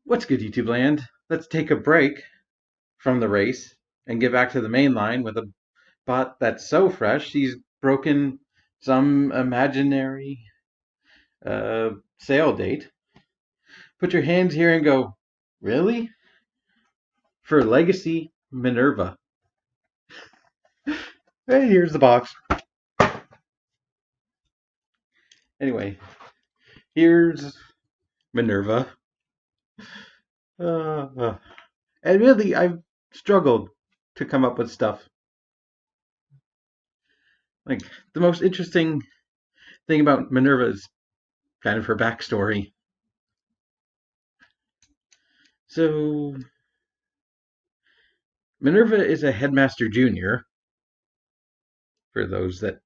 What's good, YouTube land? Let's take a break from the race and get back to the main line with a bot that's so fresh she's broken some imaginary sale date. Put your hands here and go, really? For Legacy Minerva. Hey, here's the box. Anyway, here's Minerva. And really, I've struggled to come up with stuff. Like, the most interesting thing about Minerva is kind of her backstory. So, Minerva is a headmaster junior, for those that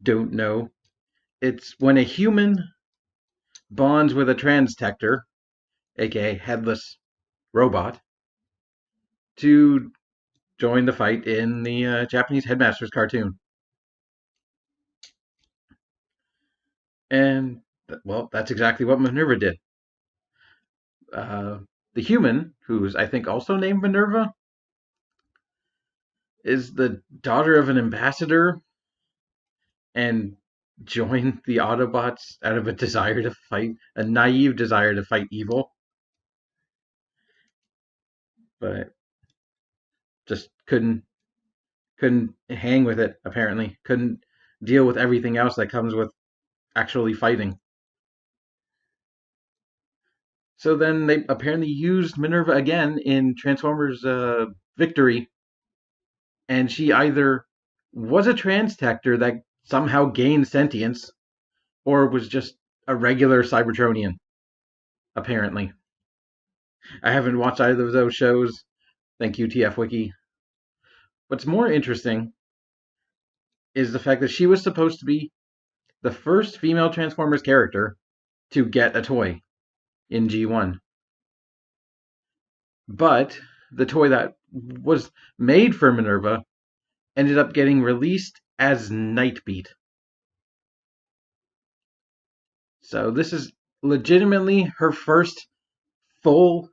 don't know. It's when a human bonds with a transtector, aka headless robot, to join the fight in the Japanese Headmasters cartoon. And, well, that's exactly what Minerva did. The human, who's I think also named Minerva, is the daughter of an ambassador and joined the Autobots out of a desire to fight, a naive desire to fight evil. But just couldn't hang with it, apparently. Couldn't deal with everything else that comes with actually fighting. So then they apparently used Minerva again in Transformers Victory, and she either was a transtector that somehow gained sentience, or was just a regular Cybertronian, apparently. I haven't watched either of those shows. Thank you, TF Wiki. What's more interesting is the fact that she was supposed to be the first female Transformers character to get a toy in G1. But the toy that was made for Minerva ended up getting released as Nightbeat. So this is legitimately her first full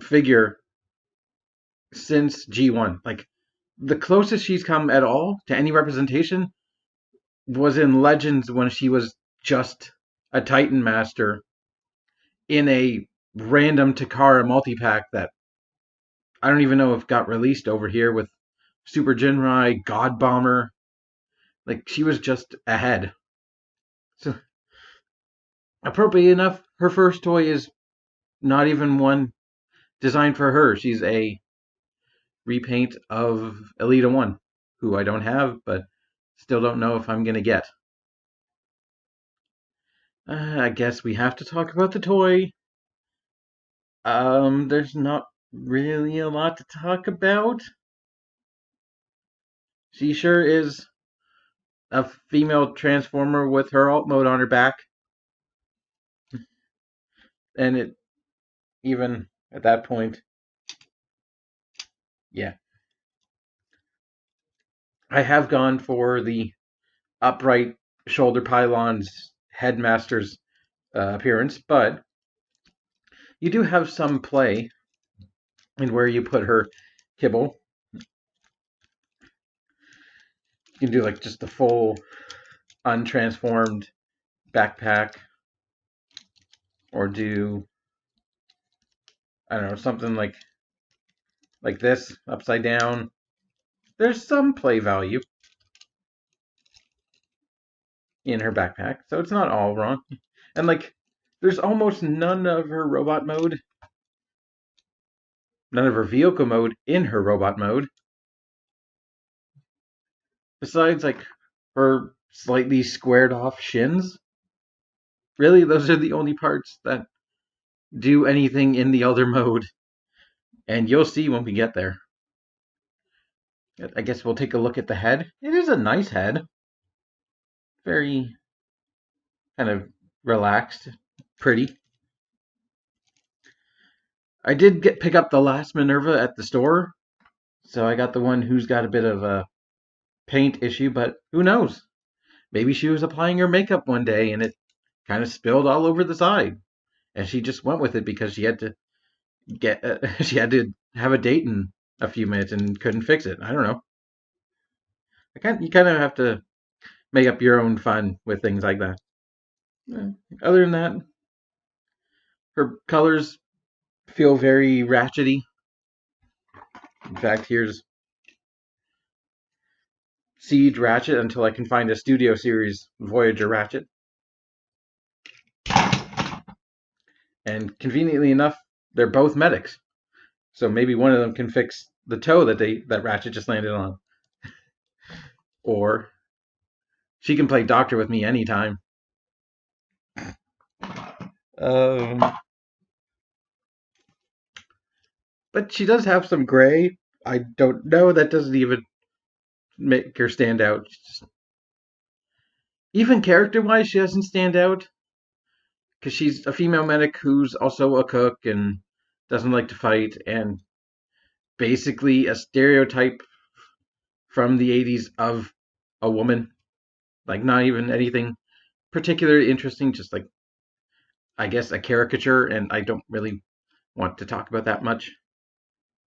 figure since G1. Like, the closest she's come at all to any representation was in Legends when she was just a Titan Master in a random Takara multi-pack that I don't even know if got released over here with Super Jinrai, God Bomber. Like, she was just ahead. So, appropriately enough, her first toy is not even one designed for her. She's a repaint of Elita 1, who I don't have, but still don't know if I'm going to get. I guess we have to talk about the toy. There's not really a lot to talk about. She sure is a female transformer with her alt mode on her back. And it, even at that point, yeah. I have gone for the upright shoulder pylons headmaster's appearance, but you do have some play in where you put her kibble. You can do like just the full untransformed backpack, or do, I don't know, something like this upside down. There's some play value in her backpack, so it's not all wrong. And like, there's almost none of her robot mode, none of her vehicle mode in her robot mode, besides like her slightly squared off shins. Really, those are the only parts that do anything in the other mode, and you'll see when we get there. I guess we'll take a look at the head. It is a nice head. Very kind of relaxed, pretty. I did pick up the last Minerva at the store, so I got the one who's got a bit of a paint issue, but who knows? Maybe she was applying her makeup one day and it kind of spilled all over the side. and she just went with it because she had to get she had to have a date in a few minutes and couldn't fix it. I don't know. You kind of have to make up your own fun with things like that. Other than that, her colors feel very ratchety. In fact, here's Siege Ratchet until I can find a Studio Series Voyager Ratchet. And conveniently enough, they're both medics. So maybe one of them can fix the toe that Ratchet just landed on. Or she can play doctor with me anytime. Um, but she does have some gray. I don't know. That doesn't even make her stand out. Even character-wise, she doesn't stand out because she's a female medic who's also a cook and doesn't like to fight, and basically a stereotype from the 80s of a woman. Like, not even anything particularly interesting, just like, I guess, a caricature, and I don't really want to talk about that much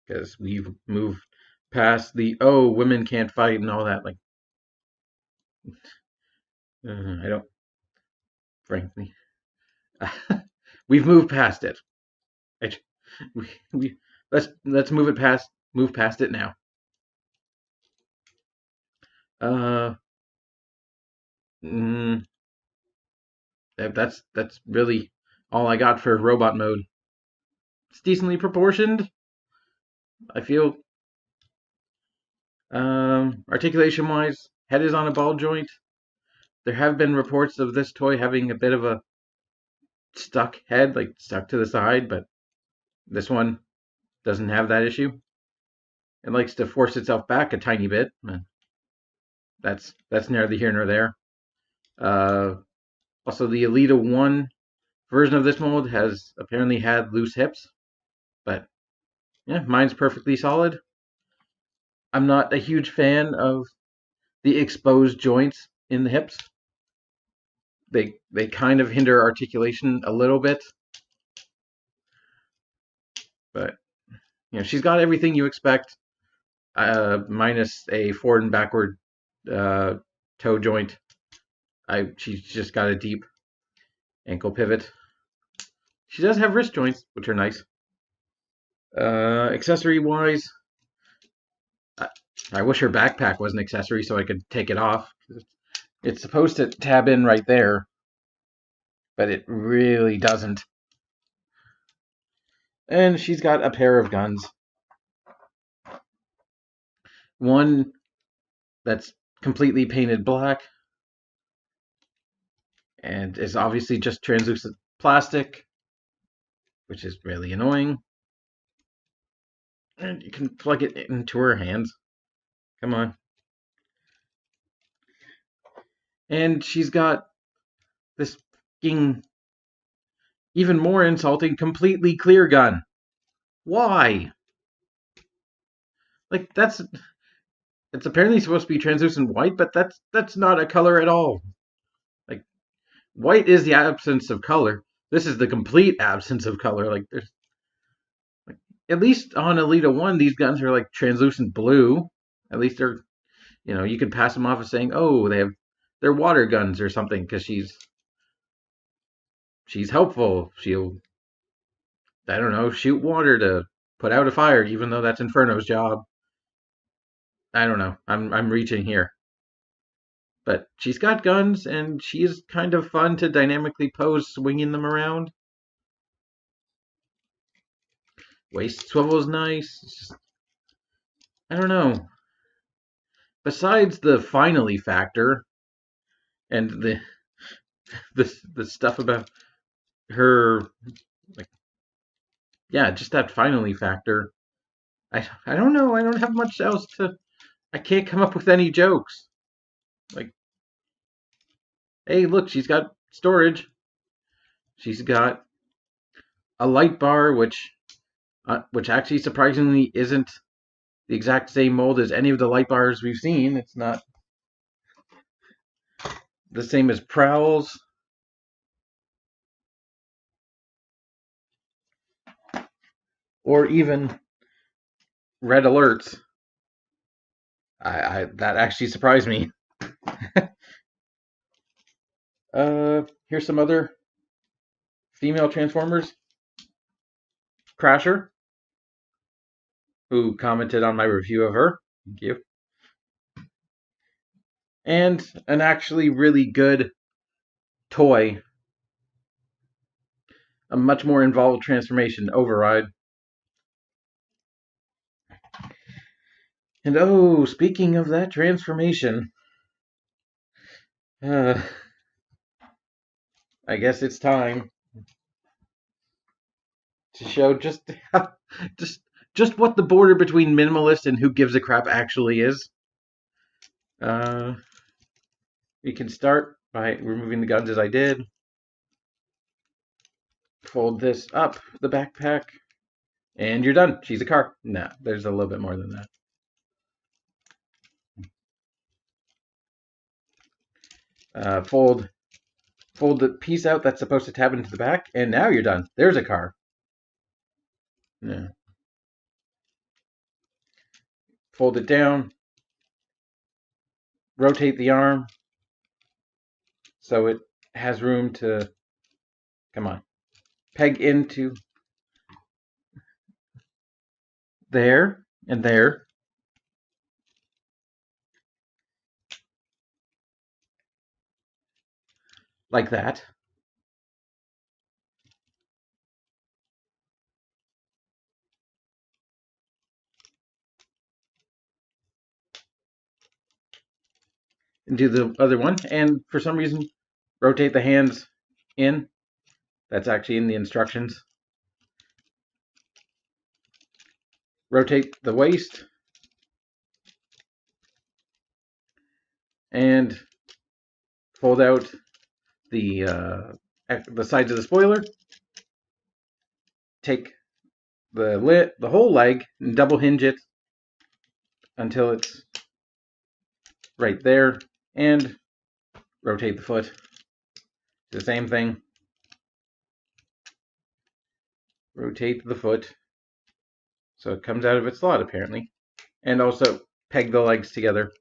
because we've moved past the women can't fight and all that. Like, I don't, frankly, we've moved past it. I, we let's move past it now. Uh, mm, that's really all I got for robot mode. It's decently proportioned. I feel articulation wise, head is on a ball joint. There have been reports of this toy having a bit of a stuck head, like stuck to the side, but this one doesn't have that issue. It likes to force itself back a tiny bit. That's neither here nor there. Uh, Also, the Elita 1 version of this mold has apparently had loose hips, but yeah, mine's perfectly solid. I'm not a huge fan of the exposed joints in the hips. They kind of hinder articulation a little bit, but she's got everything you expect, minus a forward and backward toe joint. She's just got a deep ankle pivot. She does have wrist joints, which are nice. Accessory wise, I wish her backpack was an accessory so I could take it off. It's supposed to tab in right there, but it really doesn't. And she's got a pair of guns. One that's completely painted black and is obviously just translucent plastic, which is really annoying. And you can plug it into her hands. Come on. And she's got this fucking even more insulting completely clear gun. Why? Like, it's apparently supposed to be translucent white, but that's not a color at all. Like, white is the absence of color. This is the complete absence of color. Like, there's like, at least on Elita 1, these guns are like translucent blue. At least they're, you could pass them off as saying, oh, they're water guns or something because she's helpful. She'll, I don't know, shoot water to put out a fire, even though that's Inferno's job. I don't know. I'm reaching here. But she's got guns, and she's kind of fun to dynamically pose swinging them around. Waist swivel is nice. I don't know. Besides the finally factor and the stuff about her, like, yeah, just that finally factor. I don't know. I don't have much else to. I can't come up with any jokes. Like, hey, look, she's got storage. She's got a light bar, which actually surprisingly isn't the exact same mold as any of the light bars we've seen. It's not the same as Prowl's. or even red alerts. That actually surprised me. Here's some other female Transformers. Crasher, who commented on my review of her. Thank you. And an actually really good toy, a much more involved transformation, Override. And oh, speaking of that transformation, I guess it's time to show just just just what the border between minimalist and who gives a crap actually is. We can start by removing the guns as I did. Fold this up, the backpack, and you're done. She's a car. Nah, there's a little bit more than that. Fold the piece out that's supposed to tab into the back, and now you're done. There's a car. Yeah. Fold it down. Rotate the arm so it has room to, come on, peg into there and there. Like that. And do the other one. And for some reason, rotate the hands in. That's actually in the instructions. Rotate the waist. And fold out the sides of the spoiler. Take the whole leg, and double hinge it until it's right there, and rotate the foot. The same thing. Rotate the foot so it comes out of its slot, apparently. And also peg the legs together.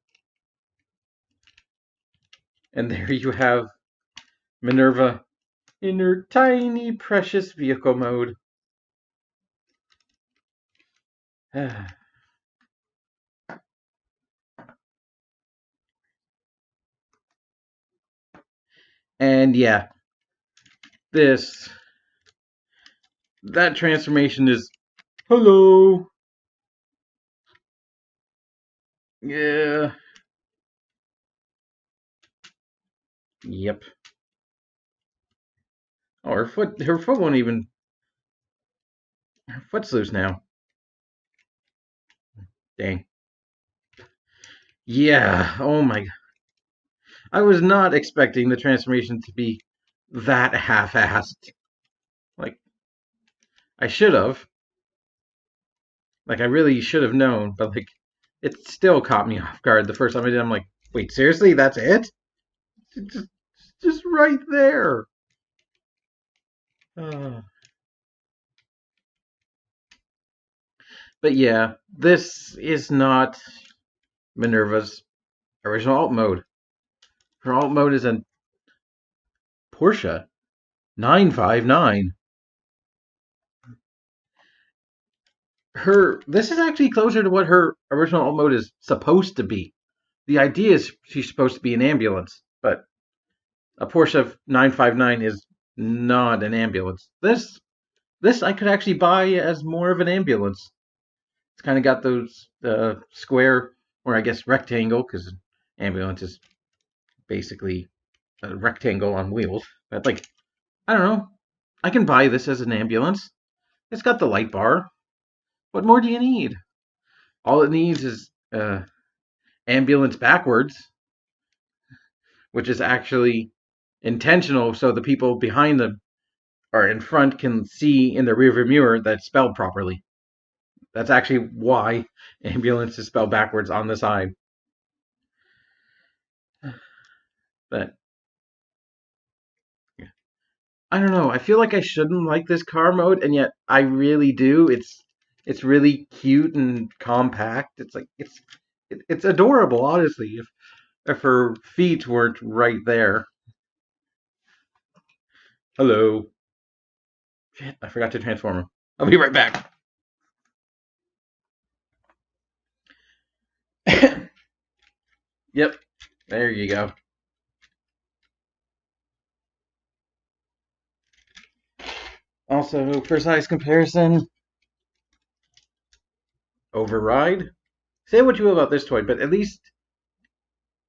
And there you have Minerva in her tiny, precious vehicle mode. And yeah, that transformation is, hello. Yeah. Yep. Oh, her foot won't even, her foot's loose now. Dang. Yeah, oh my. I was not expecting the transformation to be that half-assed. Like, I should have. Like, I really should have known, but like, it still caught me off guard the first time I did. I'm like, wait, seriously? That's it? Just, just right there. Uh, but yeah, this is not Minerva's original alt mode. Her alt mode is a Porsche 959. This is actually closer to what her original alt mode is supposed to be. The idea is she's supposed to be an ambulance, but a Porsche 959 is not an ambulance. This I could actually buy as more of an ambulance. It's kind of got those square, or I guess rectangle, because ambulance is basically a rectangle on wheels. But like, I don't know. I can buy this as an ambulance. It's got the light bar. What more do you need? All it needs is ambulance backwards, which is actually intentional so the people behind them or in front can see in the rearview mirror that it's spelled properly. That's actually why ambulance is spelled backwards on the side. But I don't know. I feel like I shouldn't like this car mode, and yet I really do. It's really cute and compact. It's like it's adorable, honestly. If her feet weren't right there. Hello. Shit, I forgot to transform him. I'll be right back. Yep. There you go. Also, for size comparison, override. Say what you will about this toy, but at least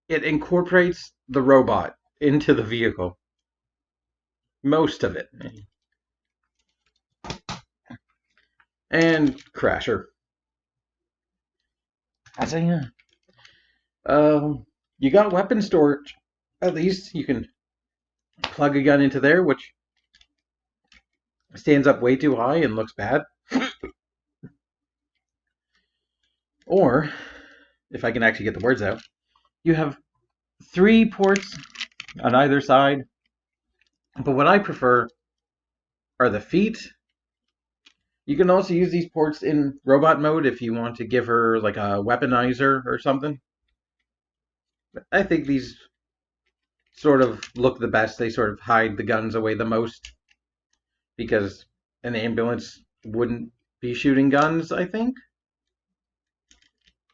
it incorporates the robot into the vehicle. Most of it. And Crasher. I say, yeah. You got weapon storage. At least you can plug a gun into there, which stands up way too high and looks bad. Or, if I can actually get the words out, you have 3 ports on either side. But what I prefer are the feet. You can also use these ports in robot mode if you want to give her like a weaponizer or something. I think these sort of look the best. They sort of hide the guns away the most because an ambulance wouldn't be shooting guns, I think.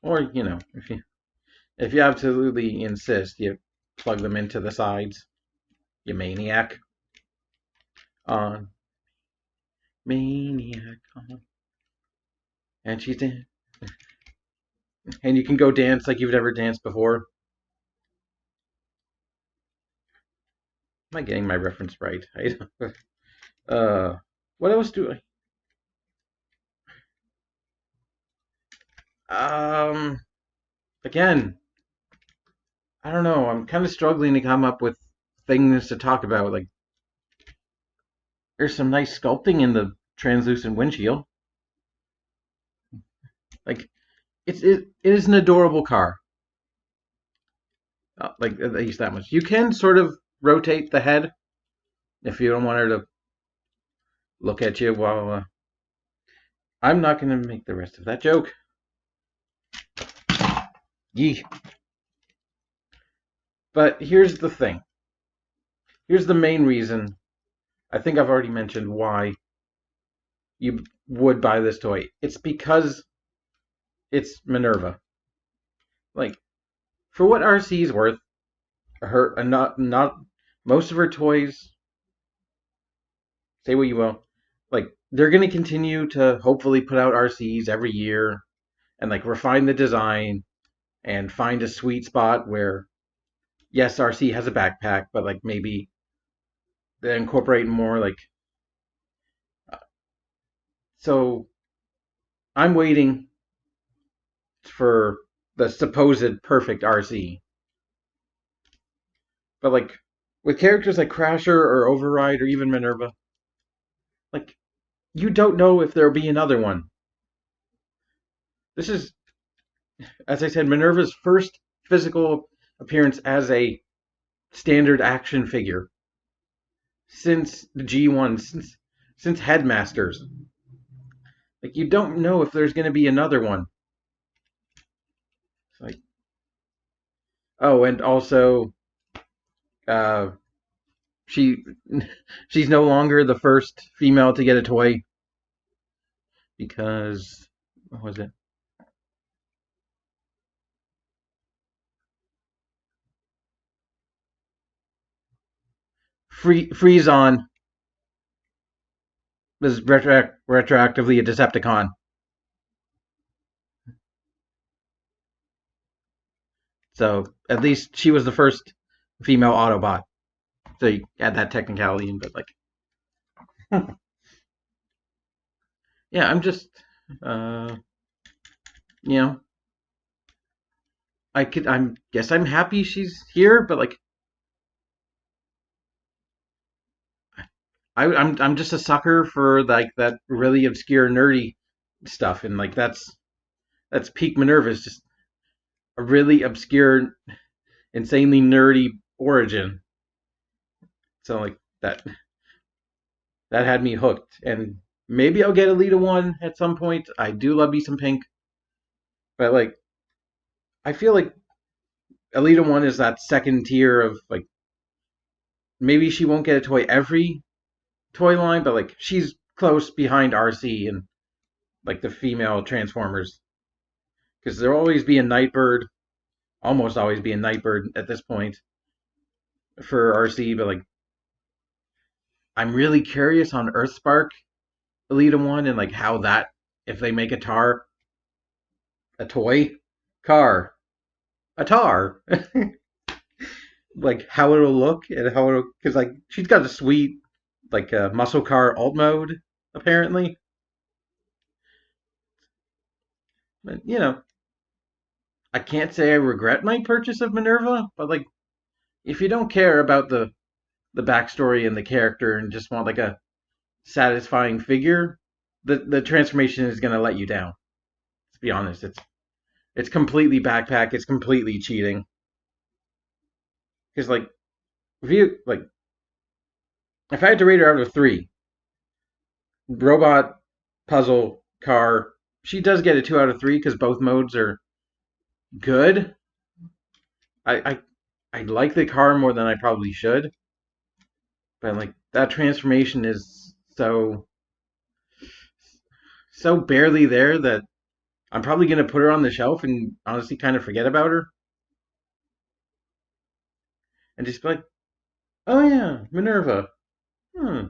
Or, if you absolutely insist, you plug them into the sides. You maniac. On. Maniac on. And she's in. And you can go dance like you've never danced before. Am I getting my reference right? What else do I? Again, I don't know. I'm kind of struggling to come up with things to talk about. Like, there's some nice sculpting in the translucent windshield. Like, it is an adorable car. Like, at least that much. You can sort of rotate the head if you don't want her to look at you while. I'm not going to make the rest of that joke. Yee. But here's the thing. Here's the main reason. I think I've already mentioned why you would buy this toy. It's because it's Minerva. Like, for what RC's worth, her not most of her toys. Say what you will, like they're gonna continue to hopefully put out RCs every year and like refine the design and find a sweet spot where yes, RC has a backpack, but like maybe they incorporate more like. So I'm waiting for the supposed perfect RC. But like with characters like Crasher or Override or even Minerva, like you don't know if there'll be another one. This is, as I said, Minerva's first physical appearance as a standard action figure since the G1, since Headmasters. Like you don't know if there's going to be another one. It's like, oh, and also, uh, she she's no longer the first female to get a toy because what was it? Freeze on was retroactively a Decepticon. So at least she was the first female Autobot. So you add that technicality in, but like, yeah, I'm just, uh, you know, I'm guess I'm happy she's here, but like, I'm just a sucker for like that really obscure nerdy stuff, and like that's peak Minerva is just a really obscure, insanely nerdy origin. So like that had me hooked, and Maybe I'll get Alita 1 at some point. I do love me some pink, but like I feel like Alita 1 is that second tier of like maybe she won't get a toy every toy line, but like she's close behind RC and like the female Transformers because there'll always be a Nightbird, almost always be a Nightbird at this point for RC, but like I'm really curious on Earthspark Alita 1 and like how that if they make a toy car, a tar, like how it'll look and how it'll because like she's got a sweet like muscle car alt mode apparently, but I can't say I regret my purchase of Minerva, but like if you don't care about the backstory and the character and just want like a satisfying figure, the transformation is gonna let you down. To be honest, it's completely backpack. It's completely cheating. Because like if I had to rate her out of three, robot, puzzle, car, she does get a 2 out of 3 because both modes are good. I I like the car more than I probably should, but like that transformation is so barely there that I'm probably gonna put her on the shelf and honestly kind of forget about her and just be like, oh yeah, Minerva. Hmm.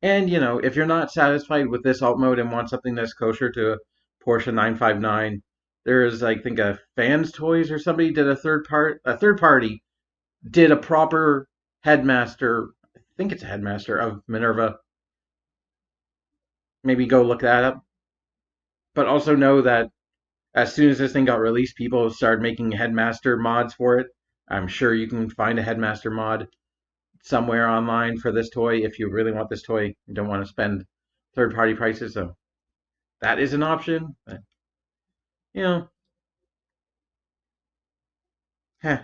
And if you're not satisfied with this alt mode and want something that's kosher to a Porsche 959, there is I think a Fans Toys or somebody did a third party did a proper headmaster. I think it's a headmaster of Minerva. Maybe go look that up. But also know that as soon as this thing got released, people started making headmaster mods for it. I'm sure you can find a headmaster mod somewhere online for this toy if you really want this toy and don't want to spend third party prices. So that is an option. But, you know, heh,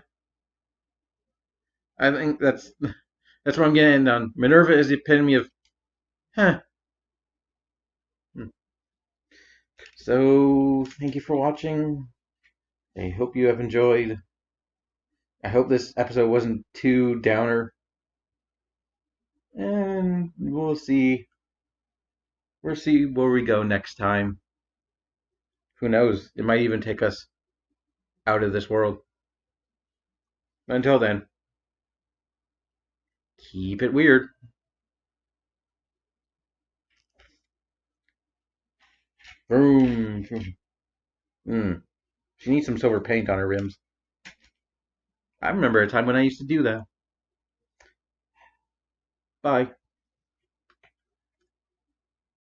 I think that's what I'm getting end on. Minerva is the epitome of huh. So thank you for watching. I hope you have enjoyed. I hope this episode wasn't too downer. And we'll see. We'll see where we go next time. Who knows? It might even take us out of this world. Until then, keep it weird. Boom. Mm. She needs some silver paint on her rims. I remember a time when I used to do that. Bye.